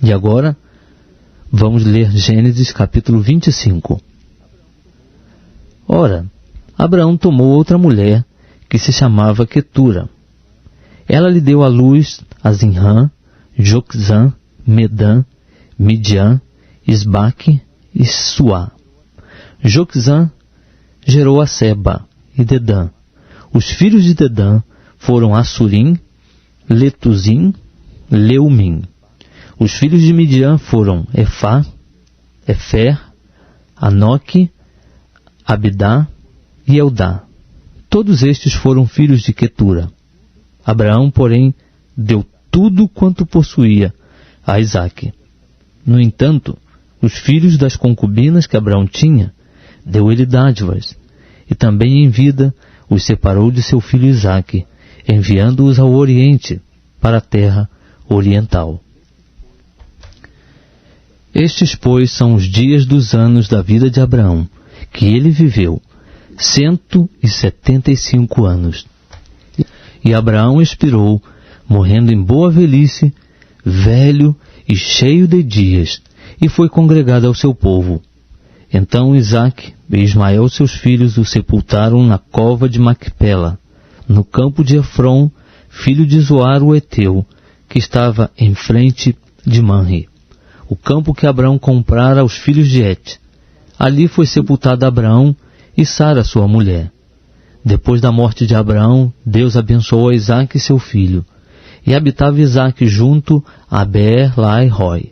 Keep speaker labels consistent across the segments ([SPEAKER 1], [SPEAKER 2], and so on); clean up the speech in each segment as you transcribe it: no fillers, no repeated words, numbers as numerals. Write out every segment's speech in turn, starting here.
[SPEAKER 1] E agora, vamos ler Gênesis capítulo 25. Ora, Abraão tomou outra mulher, que se chamava Quetura. Ela lhe deu à luz a Zinrã, Joquzã, Medã, Midian, Isbaque e Suá. Joquzã gerou a Seba e Dedã. Os filhos de Dedã foram Assurim, Letuzim, Leumim. Os filhos de Midian foram Efá, Efer, Anoque, Abidá e Eldá. Todos estes foram filhos de Quetura. Abraão, porém, deu tudo quanto possuía a Isaque. No entanto, os filhos das concubinas que Abraão tinha, deu ele dádivas, e também em vida os separou de seu filho Isaque, enviando-os ao Oriente, para a terra oriental. Estes, pois, são os dias dos anos da vida de Abraão, que ele viveu, 175 anos. E Abraão expirou, morrendo em boa velhice, velho e cheio de dias, e foi congregado ao seu povo. Então Isaque e Ismael, seus filhos, o sepultaram na cova de Macpela, no campo de Efron, filho de Zoar o Eteu, que estava em frente de Manre, o campo que Abraão comprara aos filhos de Et. Ali foi sepultado Abraão e Sara, sua mulher. Depois da morte de Abraão, Deus abençoou a Isaque, seu filho, e habitava Isaque junto a Beer-Lahai-Roi.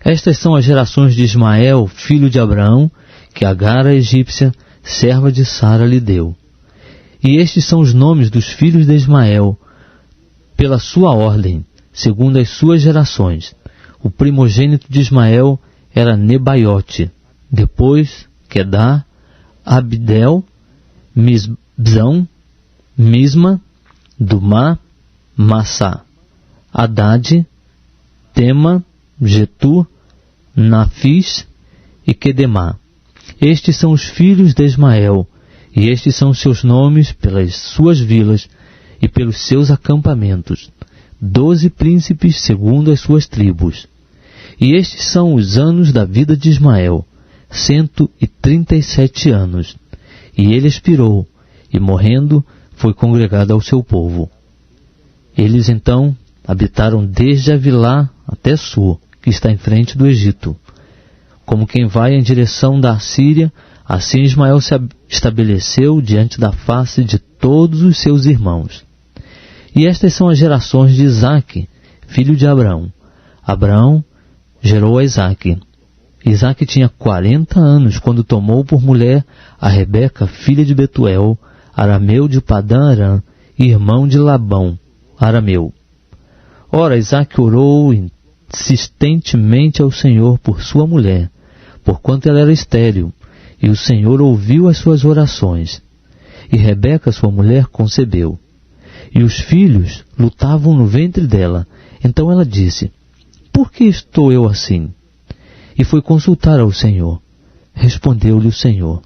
[SPEAKER 1] Estas são as gerações de Ismael, filho de Abraão, que Agar, a egípcia, serva de Sara, lhe deu. E estes são os nomes dos filhos de Ismael, pela sua ordem, segundo as suas gerações. O primogênito de Ismael era Nebaiote, depois Quedar, Abdel, Misbzão, Misma, Dumá, Massá, Haddad, Tema, Getur, Nafis e Quedemá. Estes são os filhos de Ismael, e estes são seus nomes pelas suas vilas e pelos seus acampamentos, 12 príncipes segundo as suas tribos. E estes são os anos da vida de Ismael, 137 anos. E ele expirou, e morrendo, foi congregado ao seu povo. Eles então habitaram desde Avilá até Sur, que está em frente do Egito. Como quem vai em direção da Assíria, assim Ismael se estabeleceu diante da face de todos os seus irmãos. E estas são as gerações de Isaque, filho de Abraão. Abraão gerou a Isaque. Isaque tinha 40 anos quando tomou por mulher a Rebeca, filha de Betuel, arameu de Padã-Arã, irmão de Labão, arameu. Ora, Isaque orou insistentemente ao Senhor por sua mulher, porquanto ela era estéril, e o Senhor ouviu as suas orações. E Rebeca, sua mulher, concebeu. E os filhos lutavam no ventre dela. Então ela disse: por que estou eu assim? E foi consultar ao Senhor. Respondeu-lhe o Senhor: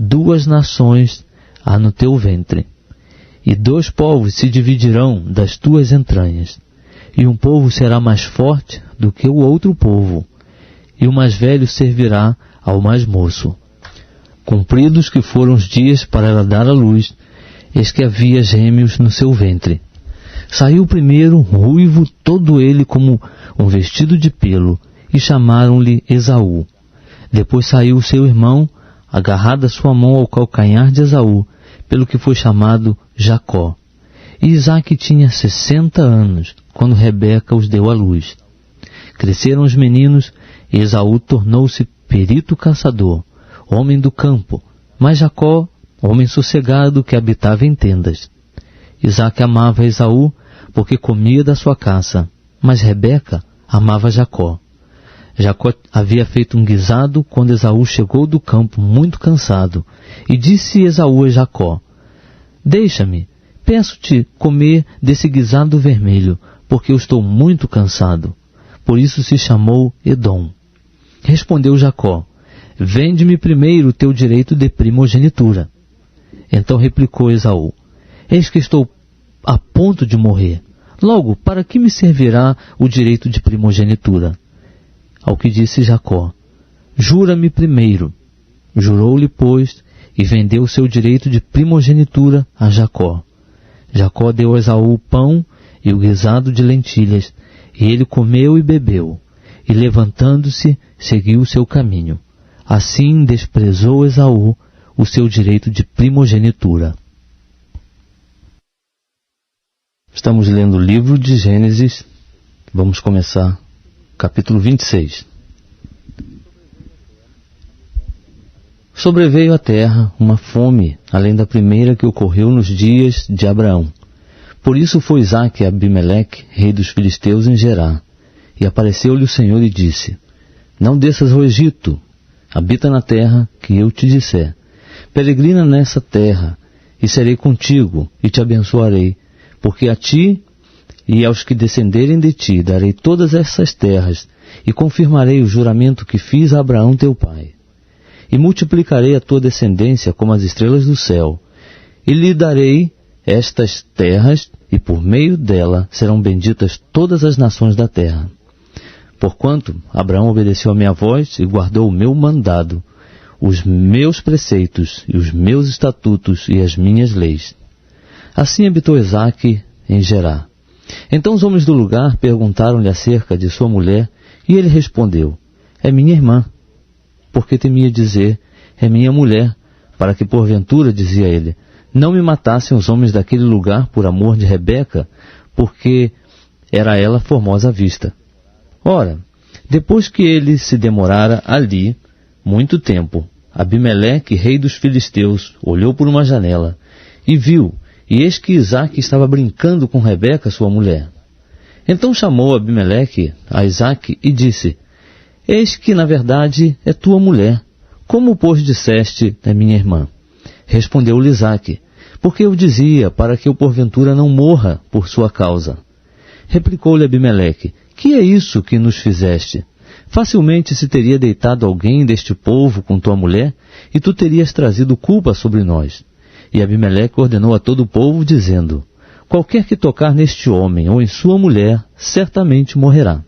[SPEAKER 1] 2 nações há no teu ventre, e 2 povos se dividirão das tuas entranhas, e um povo será mais forte do que o outro povo, e o mais velho servirá ao mais moço. Cumpridos que foram os dias para ela dar à luz, eis que havia gêmeos no seu ventre. Saiu o primeiro, ruivo, todo ele como um vestido de pelo, e chamaram-lhe Esaú. Depois saiu o seu irmão, agarrada sua mão ao calcanhar de Esaú, pelo que foi chamado Jacó. E Isaque tinha 60 anos, quando Rebeca os deu à luz. Cresceram os meninos, e Esaú tornou-se perito caçador, homem do campo, mas Jacó, homem sossegado que habitava em tendas. Isaque amava Esaú, porque comia da sua caça, mas Rebeca amava Jacó. Jacó havia feito um guisado quando Esaú chegou do campo muito cansado, e disse Esaú a Jacó: deixa-me, peço-te comer desse guisado vermelho, porque eu estou muito cansado. Por isso se chamou Edom. Respondeu Jacó: vende-me primeiro o teu direito de primogenitura. Então replicou Esaú: eis que estou a ponto de morrer, Logo, para que me servirá o direito de primogenitura? Ao que disse Jacó: jura-me primeiro. Jurou-lhe, pois, e vendeu o seu direito de primogenitura a Jacó. Jacó deu a Esaú o pão e o guisado de lentilhas, e ele comeu e bebeu, e levantando-se, seguiu o seu caminho. Assim desprezou Esaú o seu direito de primogenitura. Estamos lendo o livro de Gênesis. Vamos começar capítulo 26. Sobreveio à terra uma fome, além da primeira que ocorreu nos dias de Abraão. Por isso foi Isaque a Abimeleque, rei dos filisteus, em Gerar. E apareceu-lhe o Senhor e disse: não desças ao Egito, habita na terra que eu te disser. Peregrina nessa terra, e serei contigo, e te abençoarei, porque a ti e aos que descenderem de ti darei todas essas terras, e confirmarei o juramento que fiz a Abraão teu pai. E multiplicarei a tua descendência como as estrelas do céu, e lhe darei estas terras, e por meio dela serão benditas todas as nações da terra. Porquanto Abraão obedeceu a minha voz e guardou o meu mandado, os meus preceitos e os meus estatutos e as minhas leis. Assim habitou Isaque em Gerar. Então os homens do lugar perguntaram-lhe acerca de sua mulher, e ele respondeu: é minha irmã. Porque temia dizer: é minha mulher, para que porventura, dizia ele, não me matassem os homens daquele lugar por amor de Rebeca, porque era ela formosa à vista. Ora, depois que ele se demorara ali muito tempo, Abimeleque, rei dos filisteus, olhou por uma janela e viu, e eis que Isaque estava brincando com Rebeca, sua mulher. Então chamou Abimeleque a Isaque e disse: eis que na verdade é tua mulher. Como, pois, disseste, é minha irmã? Respondeu-lhe Isaque: porque eu dizia, para que eu porventura não morra por sua causa. Replicou-lhe Abimeleque: que é isso que nos fizeste? Facilmente se teria deitado alguém deste povo com tua mulher, e tu terias trazido culpa sobre nós. E Abimeleque ordenou a todo o povo, dizendo: qualquer que tocar neste homem ou em sua mulher, certamente morrerá.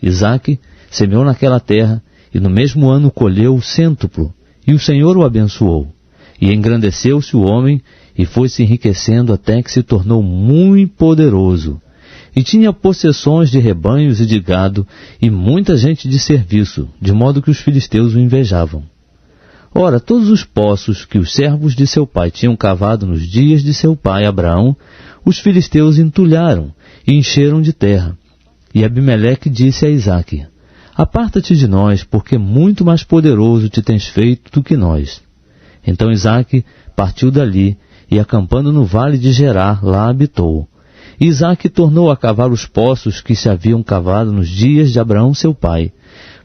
[SPEAKER 1] Isaque semeou naquela terra, e no mesmo ano colheu o cêntuplo, e o Senhor o abençoou. E engrandeceu-se o homem, e foi se enriquecendo até que se tornou muito poderoso. E tinha possessões de rebanhos e de gado, e muita gente de serviço, de modo que os filisteus o invejavam. Ora, todos os poços que os servos de seu pai tinham cavado nos dias de seu pai Abraão, os filisteus entulharam e encheram de terra. E Abimeleque disse a Isaque: aparta-te de nós, porque muito mais poderoso te tens feito do que nós. Então Isaque partiu dali, e acampando no vale de Gerar, lá habitou. E Isaque tornou a cavar os poços que se haviam cavado nos dias de Abraão seu pai,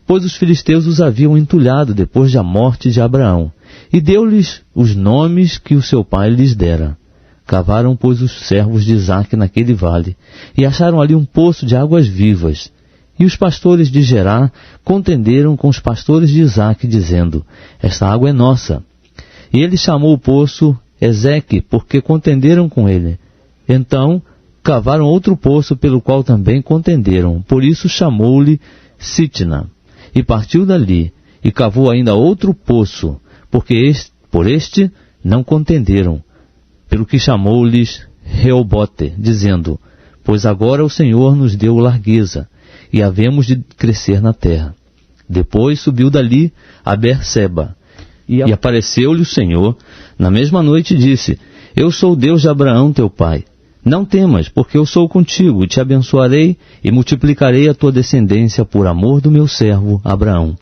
[SPEAKER 1] pois os filisteus os haviam entulhado depois da morte de Abraão, e deu-lhes os nomes que o seu pai lhes dera. Cavaram, pois, os servos de Isaque naquele vale, e acharam ali um poço de águas vivas. E os pastores de Gerar contenderam com os pastores de Isaque, dizendo: esta água é nossa. E ele chamou o poço Ezeque, porque contenderam com ele. Então cavaram outro poço, pelo qual também contenderam, por isso chamou-lhe Sitna. E partiu dali, e cavou ainda outro poço, porque por este não contenderam, pelo que chamou-lhes Reobote, dizendo: pois agora o Senhor nos deu largueza, e havemos de crescer na terra. Depois subiu dali a Berseba, e apareceu-lhe o Senhor na mesma noite, e disse: eu sou o Deus de Abraão teu pai. Não temas, porque eu sou contigo, e te abençoarei, e multiplicarei a tua descendência por amor do meu servo Abraão.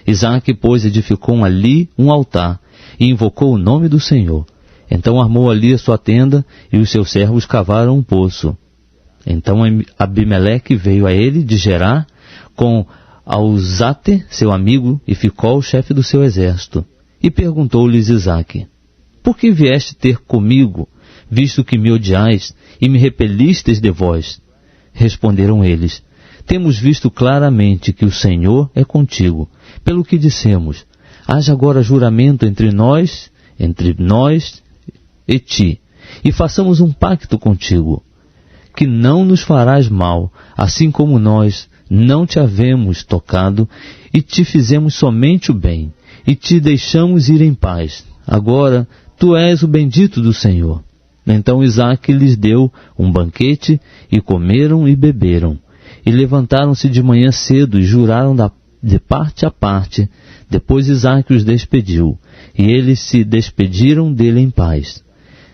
[SPEAKER 1] Isaque, pois, edificou ali um altar, e invocou o nome do Senhor. Então armou ali a sua tenda, e os seus servos cavaram um poço. Então Abimeleque veio a ele de Gerar, com Auzate, seu amigo, e Ficol, chefe do seu exército. E perguntou-lhes Isaque: por que vieste ter comigo, visto que me odiais, e me repelistes de vós? Responderam eles: temos visto claramente que o Senhor é contigo, pelo que dissemos: haja agora juramento entre nós e ti, e façamos um pacto contigo, que não nos farás mal, assim como nós não te havemos tocado, e te fizemos somente o bem, e te deixamos ir em paz. Agora, tu és o bendito do Senhor. Então Isaque lhes deu um banquete, e comeram e beberam. E levantaram-se de manhã cedo, e juraram de parte a parte. Depois Isaque os despediu, e eles se despediram dele em paz.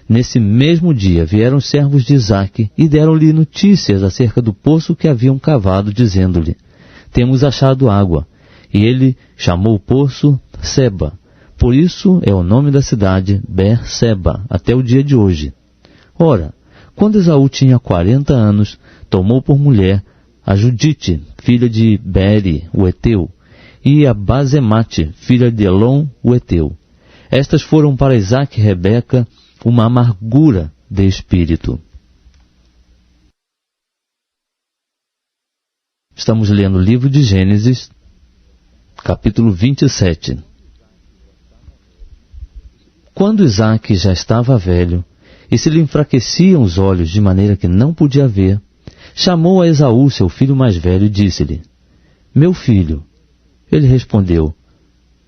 [SPEAKER 1] Nesse mesmo dia vieram os servos de Isaque e deram-lhe notícias acerca do poço que haviam cavado, dizendo-lhe: temos achado água. E ele chamou o poço Seba. Por isso é o nome da cidade Beer-seba, até o dia de hoje. Ora, quando Esaú tinha 40 anos, tomou por mulher a Judite, filha de Beeri, o Eteu, e a Basemate, filha de Elon, o Eteu. Estas foram para Isaque e Rebeca uma amargura de espírito. Estamos lendo o livro de Gênesis, capítulo 27. Quando Isaque já estava velho, e se lhe enfraqueciam os olhos de maneira que não podia ver, chamou a Esaú, seu filho mais velho, e disse-lhe: meu filho. Ele respondeu: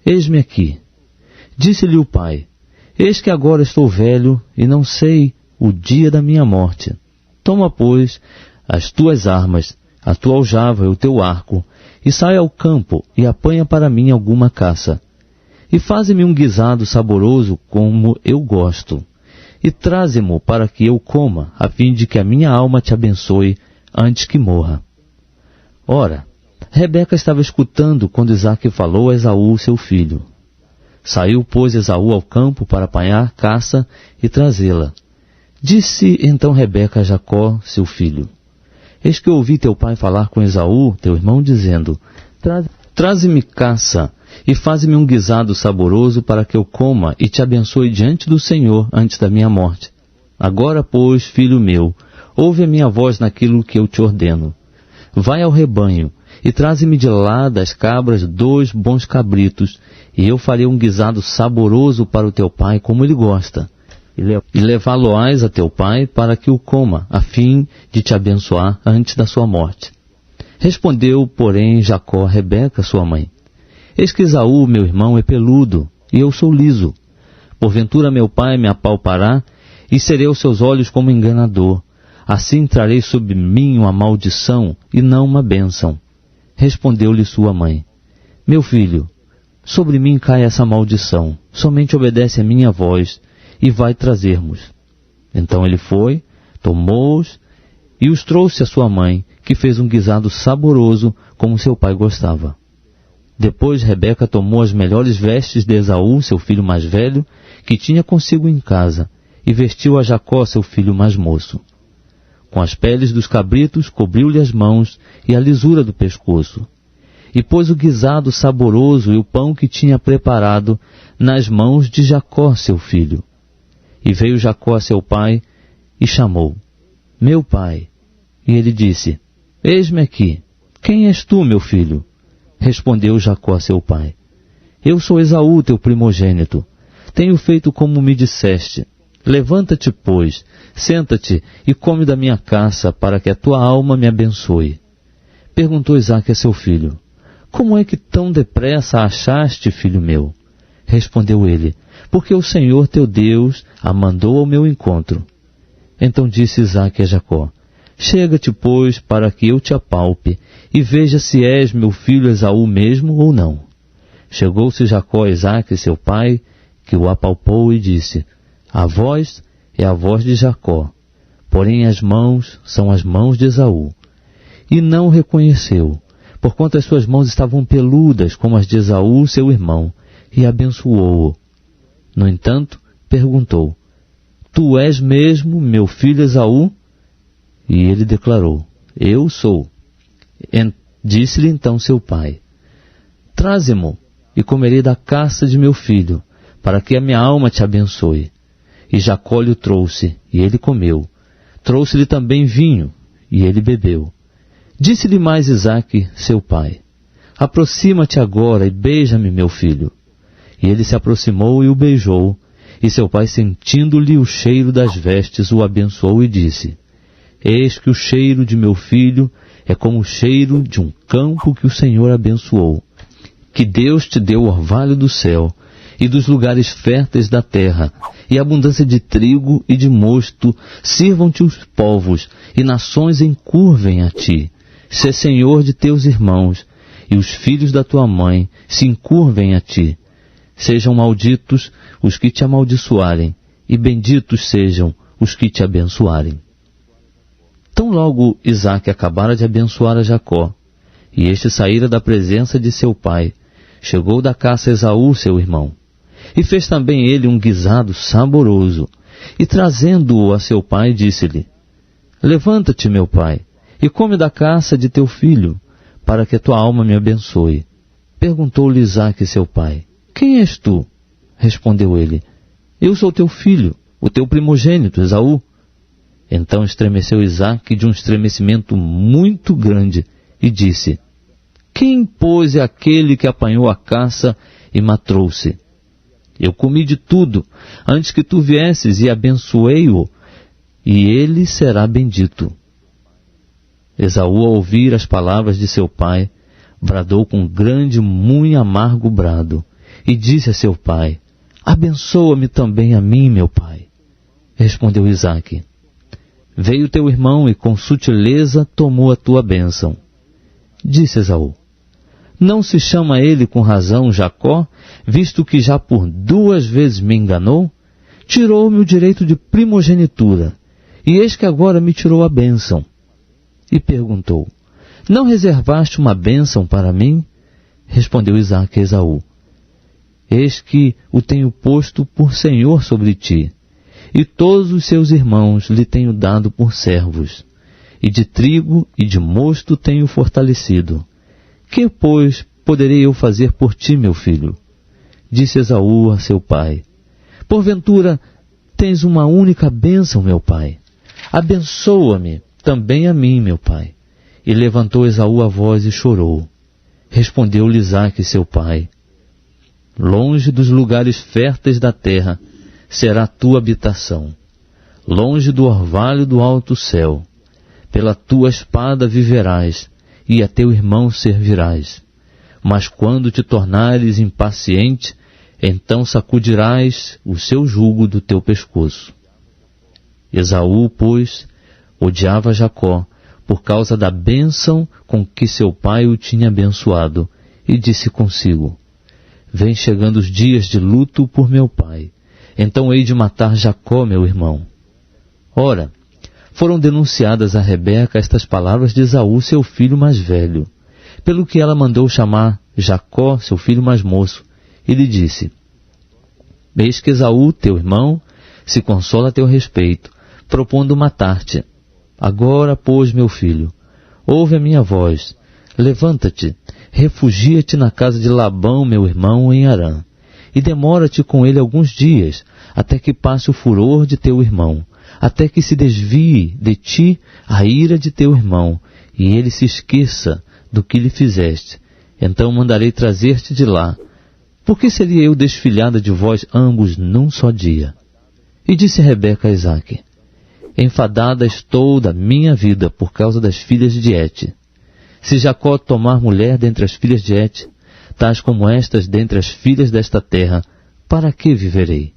[SPEAKER 1] eis-me aqui. Disse-lhe o pai: eis que agora estou velho e não sei o dia da minha morte. Toma, pois, as tuas armas, a tua aljava e o teu arco, e sai ao campo e apanha para mim alguma caça. E faze-me um guisado saboroso como eu gosto, e traze-mo para que eu coma, a fim de que a minha alma te abençoe antes que morra. Ora, Rebeca estava escutando quando Isaque falou a Esaú, seu filho. Saiu, pois, Esaú ao campo para apanhar caça e trazê-la. Disse então Rebeca a Jacó, seu filho: eis que ouvi teu pai falar com Esaú, teu irmão, dizendo: traze-me caça e faze-me um guisado saboroso para que eu coma e te abençoe diante do Senhor antes da minha morte. Agora, pois, filho meu, ouve a minha voz naquilo que eu te ordeno. Vai ao rebanho e traze-me de lá das cabras 2 bons cabritos, e eu farei um guisado saboroso para o teu pai, como ele gosta. E levá-lo-ás a teu pai para que o coma, a fim de te abençoar antes da sua morte. Respondeu, porém, Jacó a Rebeca, sua mãe: eis que Esaú, meu irmão, é peludo, e eu sou liso. Porventura meu pai me apalpará, e serei aos seus olhos como enganador. Assim trarei sobre mim uma maldição, e não uma bênção. Respondeu-lhe sua mãe: meu filho, sobre mim cai essa maldição, somente obedece a minha voz, e vai trazer-mos. Então ele foi, tomou-os, e os trouxe a sua mãe, que fez um guisado saboroso, como seu pai gostava. Depois Rebeca tomou as melhores vestes de Esaú, seu filho mais velho, que tinha consigo em casa, e vestiu a Jacó, seu filho mais moço. Com as peles dos cabritos cobriu-lhe as mãos e a lisura do pescoço. E pôs o guisado saboroso e o pão que tinha preparado nas mãos de Jacó, seu filho. E veio Jacó a seu pai e chamou: meu pai. E ele disse: eis-me aqui. Quem és tu, meu filho? Respondeu Jacó a seu pai: eu sou Esaú, teu primogênito. Tenho feito como me disseste. Levanta-te, pois, senta-te e come da minha caça, para que a tua alma me abençoe. Perguntou Isaque a seu filho: como é que tão depressa a achaste, filho meu? Respondeu ele: porque o Senhor teu Deus a mandou ao meu encontro. Então disse Isaque a Jacó: chega-te, pois, para que eu te apalpe, e veja se és meu filho Esaú mesmo ou não. Chegou-se Jacó a Isaque, seu pai, que o apalpou e disse: a voz é a voz de Jacó, porém as mãos são as mãos de Esaú. E não o reconheceu, porquanto as suas mãos estavam peludas como as de Esaú, seu irmão, e abençoou-o. No entanto, perguntou: tu és mesmo meu filho Esaú? E ele declarou: eu sou. Disse-lhe então seu pai: traze-mo, e comerei da caça de meu filho, para que a minha alma te abençoe. E Jacó lhe o trouxe, e ele comeu. Trouxe-lhe também vinho, e ele bebeu. Disse-lhe mais Isaque, seu pai: aproxima-te agora e beija-me, meu filho. E ele se aproximou e o beijou. E seu pai, sentindo-lhe o cheiro das vestes, o abençoou e disse: Eis que o cheiro de meu filho é como o cheiro de um campo que o Senhor abençoou. Que Deus te dê o orvalho do céu e dos lugares férteis da terra, e abundância de trigo e de mosto, sirvam-te os povos, e nações encurvem a ti. Sê senhor de teus irmãos, e os filhos da tua mãe se encurvem a ti. Sejam malditos os que te amaldiçoarem, e benditos sejam os que te abençoarem. Tão logo Isaque acabara de abençoar a Jacó, e este saíra da presença de seu pai, chegou da caça Esaú, seu irmão, e fez também ele um guisado saboroso, e trazendo-o a seu pai, disse-lhe: Levanta-te, meu pai, e come da caça de teu filho, para que a tua alma me abençoe. Perguntou-lhe Isaque, seu pai: Quem és tu? Respondeu ele: Eu sou teu filho, o teu primogênito, Esaú. Então estremeceu Isaque de um estremecimento muito grande, e disse: Quem, pois, é aquele que apanhou a caça e matou-se? Eu comi de tudo, antes que tu viesses, e abençoei-o, e ele será bendito. Esaú, ao ouvir as palavras de seu pai, bradou com grande, muito amargo brado, e disse a seu pai: Abençoa-me também a mim, meu pai. Respondeu Isaque: Veio teu irmão e com sutileza tomou a tua bênção. Disse Esaú: Não se chama ele com razão Jacó, visto que já por 2 vezes me enganou? Tirou-me o direito de primogenitura, e eis que agora me tirou a bênção. E perguntou: Não reservaste uma bênção para mim? Respondeu Isaque a Esaú: Eis que o tenho posto por senhor sobre ti, e todos os seus irmãos lhe tenho dado por servos, e de trigo e de mosto tenho fortalecido. Que, pois, poderei eu fazer por ti, meu filho? Disse Esaú a seu pai: Porventura tens uma única bênção, meu pai? Abençoa-me também a mim, meu pai. E levantou Esaú a voz e chorou. Respondeu-lhe Isaque, seu pai: Longe dos lugares férteis da terra será a tua habitação, longe do orvalho do alto céu. Pela tua espada viverás, e a teu irmão servirás. Mas quando te tornares impaciente, então sacudirás o seu jugo do teu pescoço. Esaú, pois, odiava Jacó, por causa da bênção com que seu pai o tinha abençoado, e disse consigo: Vem chegando os dias de luto por meu pai, então hei de matar Jacó, meu irmão. Ora, foram denunciadas a Rebeca estas palavras de Esaú, seu filho mais velho, pelo que ela mandou chamar Jacó, seu filho mais moço, e lhe disse: Eis que Esaú, teu irmão, se consola a teu respeito, propondo matar-te. Agora, pois, meu filho, ouve a minha voz, levanta-te, refugia-te na casa de Labão, meu irmão, em Harã, e demora-te com ele alguns dias, até que passe o furor de teu irmão, até que se desvie de ti a ira de teu irmão, e ele se esqueça do que lhe fizeste. Então mandarei trazer-te de lá. Por que seria eu desfilhada de vós ambos num só dia? E disse Rebeca a Isaque: Enfadada estou da minha vida por causa das filhas de Et. Se Jacó tomar mulher dentre as filhas de Et, tais como estas dentre as filhas desta terra, para que viverei?